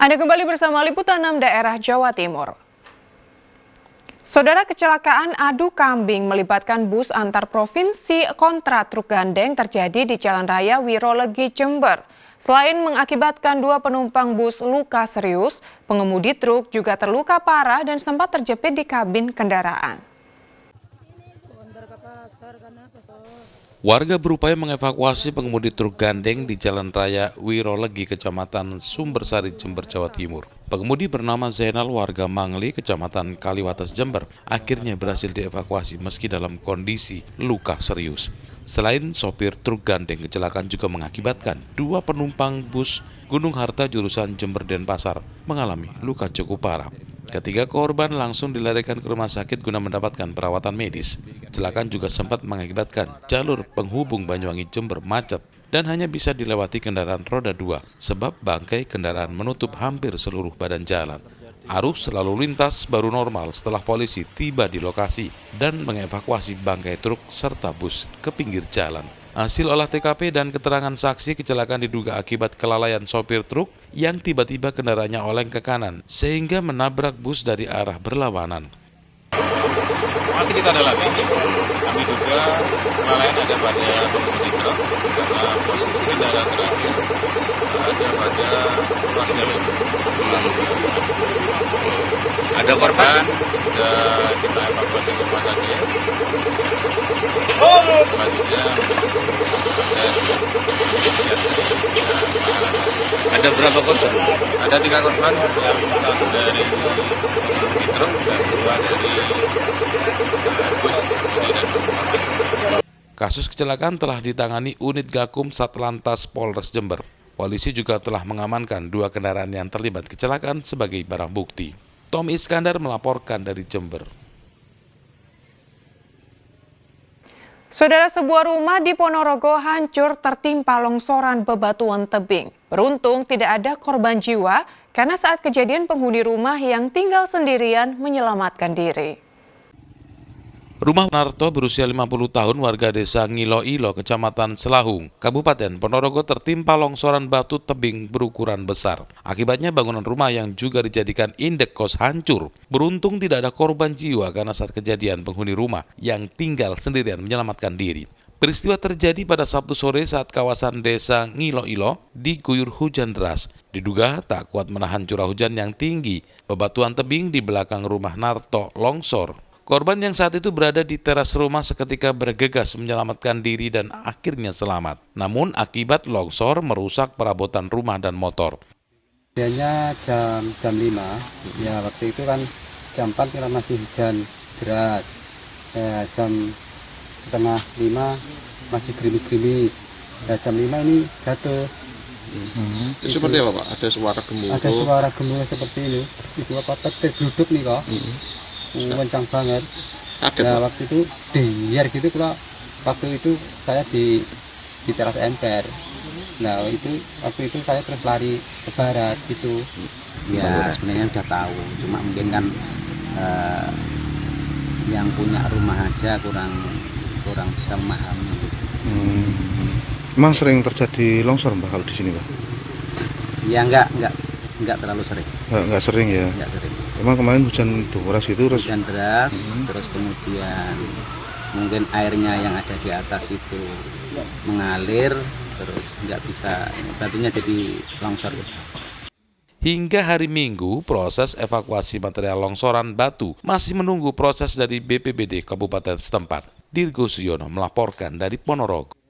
Anda kembali bersama Liputan 6 Daerah Jawa Timur. Saudara, kecelakaan adu kambing melibatkan bus antar provinsi kontra truk gandeng terjadi di Jalan Raya Wirolegi, Jember. Selain mengakibatkan 2 penumpang bus luka serius, pengemudi truk juga terluka parah dan sempat terjepit di kabin kendaraan. Warga berupaya mengevakuasi pengemudi truk gandeng di Jalan Raya Wirolegi, Kecamatan Sumbersari, Jember, Jawa Timur. Pengemudi bernama Zainal, warga Mangli, Kecamatan Kaliwates, Jember, akhirnya berhasil dievakuasi meski dalam kondisi luka serius. Selain sopir truk gandeng, kecelakaan juga mengakibatkan 2 penumpang bus Gunung Harta jurusan Jember Denpasar mengalami luka cukup parah. Ketiga korban langsung dilarikan ke rumah sakit guna mendapatkan perawatan medis. Kecelakaan juga sempat mengakibatkan jalur penghubung Banyuwangi Jember macet dan hanya bisa dilewati kendaraan roda 2 sebab bangkai kendaraan menutup hampir seluruh badan jalan. Arus lalu lintas baru normal setelah polisi tiba di lokasi dan mengevakuasi bangkai truk serta bus ke pinggir jalan. Hasil olah TKP dan keterangan saksi, kecelakaan diduga akibat kelalaian sopir truk yang tiba-tiba kendaraannya oleng ke kanan sehingga menabrak bus dari arah berlawanan. Masih kita dalami, kami duga kelalaian ada pada pengemudi truk karena posisi kendaraan terakhir ada pada ruas jalur. Ada korban, sudah kita evakuasi ke rumah sakit. Selanjutnya ada berapa korban? ada 3 korban, yang 1 dari pengemudi truk dan 2 dari bus dan penumpang. Kasus kecelakaan telah ditangani unit Gakum Satlantas Polres Jember. Polisi juga telah mengamankan 2 kendaraan yang terlibat kecelakaan sebagai barang bukti. Tom Iskandar melaporkan dari Jember. Saudara, sebuah rumah di Ponorogo hancur tertimpa longsoran bebatuan tebing. Beruntung tidak ada korban jiwa karena saat kejadian penghuni rumah yang tinggal sendirian menyelamatkan diri. Rumah Narto berusia 50 tahun warga desa Ngiloilo, Kecamatan Selahung, Kabupaten Ponorogo tertimpa longsoran batu tebing berukuran besar. Akibatnya bangunan rumah yang juga dijadikan indek kos hancur. Beruntung tidak ada korban jiwa karena saat kejadian penghuni rumah yang tinggal sendirian menyelamatkan diri. Peristiwa terjadi pada Sabtu sore saat kawasan desa Ngiloilo diguyur hujan deras. Diduga tak kuat menahan curah hujan yang tinggi, bebatuan tebing di belakang rumah Narto longsor. Korban yang saat itu berada di teras rumah seketika bergegas menyelamatkan diri dan akhirnya selamat. Namun akibat longsor merusak perabotan rumah dan motor. Kejadiannya jam 5, ya waktu itu kan jam 4 kita masih hujan deras. Jam setengah 5 masih gerimis-gerimis. Jam 5 ini jatuh. Itu seperti apa, Pak? Ada suara gemuruh? Ada suara gemuruh seperti ini. Itu apa, petir geruduk nih kok. Kencang banget. Nah, waktu itu dengar gitu, kalau waktu itu saya di teras emper. Nah waktu itu saya terus lari ke barat gitu. Ya sebenarnya udah tahu, cuma mungkin kan yang punya rumah aja kurang bisa memahami. Emang sering terjadi longsor, Mbak, kalau di sini, Mbak? Ya enggak terlalu sering. Enggak sering ya? Enggak sering. Emang kemarin hujan deras gitu terus? Hujan deras, terus kemudian mungkin airnya yang ada di atas itu mengalir, terus nggak bisa, batunya jadi longsor. Hingga hari Minggu, proses evakuasi material longsoran batu masih menunggu proses dari BPBD Kabupaten setempat. Dirgo Suyono melaporkan dari Ponorogo.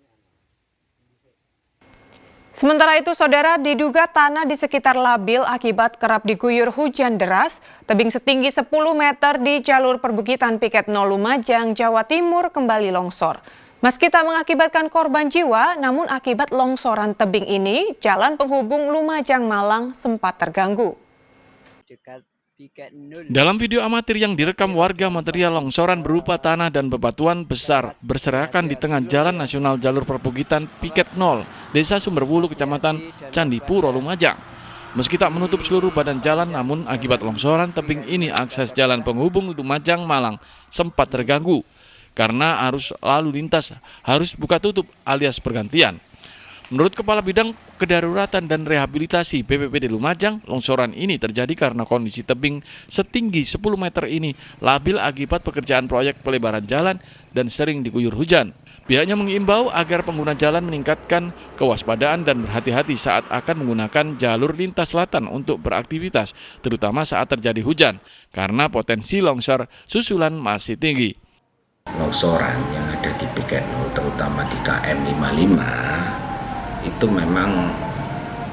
Sementara itu, saudara, diduga tanah di sekitar labil akibat kerap diguyur hujan deras, tebing setinggi 10 meter di jalur perbukitan Piket 0 Lumajang, Jawa Timur kembali longsor. Meski tak mengakibatkan korban jiwa, namun akibat longsoran tebing ini, jalan penghubung Lumajang Malang sempat terganggu. Dalam video amatir yang direkam warga, material longsoran berupa tanah dan bebatuan besar berserakan di tengah jalan nasional jalur perbukitan Piket 0, Desa Sumberwulu, Kecamatan Candipuro, Lumajang. Meski tak menutup seluruh badan jalan, namun akibat longsoran tebing ini akses jalan penghubung Lumajang Malang sempat terganggu karena arus lalu lintas harus buka tutup alias bergantian. Menurut Kepala Bidang Kedaruratan dan Rehabilitasi BPBD Lumajang, longsoran ini terjadi karena kondisi tebing setinggi 10 meter ini labil akibat pekerjaan proyek pelebaran jalan dan sering diguyur hujan. Pihaknya mengimbau agar pengguna jalan meningkatkan kewaspadaan dan berhati-hati saat akan menggunakan jalur lintas selatan untuk beraktivitas, terutama saat terjadi hujan, karena potensi longsor susulan masih tinggi. Longsoran yang ada di Piket 0, terutama di KM 55, itu memang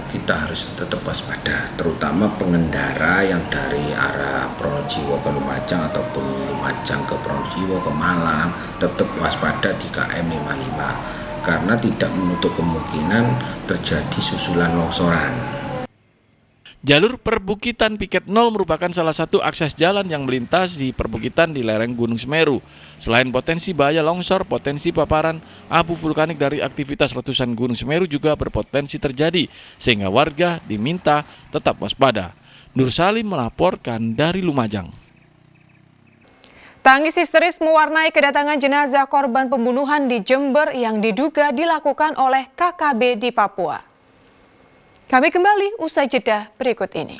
kita harus tetap waspada, terutama pengendara yang dari arah Pronojiwo ke Lumajang ataupun Lumajang ke Pronojiwo ke Malang, tetap waspada di KM 55 karena tidak menutup kemungkinan terjadi susulan longsoran. Jalur perbukitan Piket 0 merupakan salah satu akses jalan yang melintas di perbukitan di lereng Gunung Semeru. Selain potensi bahaya longsor, potensi paparan abu vulkanik dari aktivitas letusan Gunung Semeru juga berpotensi terjadi, sehingga warga diminta tetap waspada. Nur Salim melaporkan dari Lumajang. Tangis histeris mewarnai kedatangan jenazah korban pembunuhan di Jember yang diduga dilakukan oleh KKB di Papua. Kami kembali usai jeda berikut ini.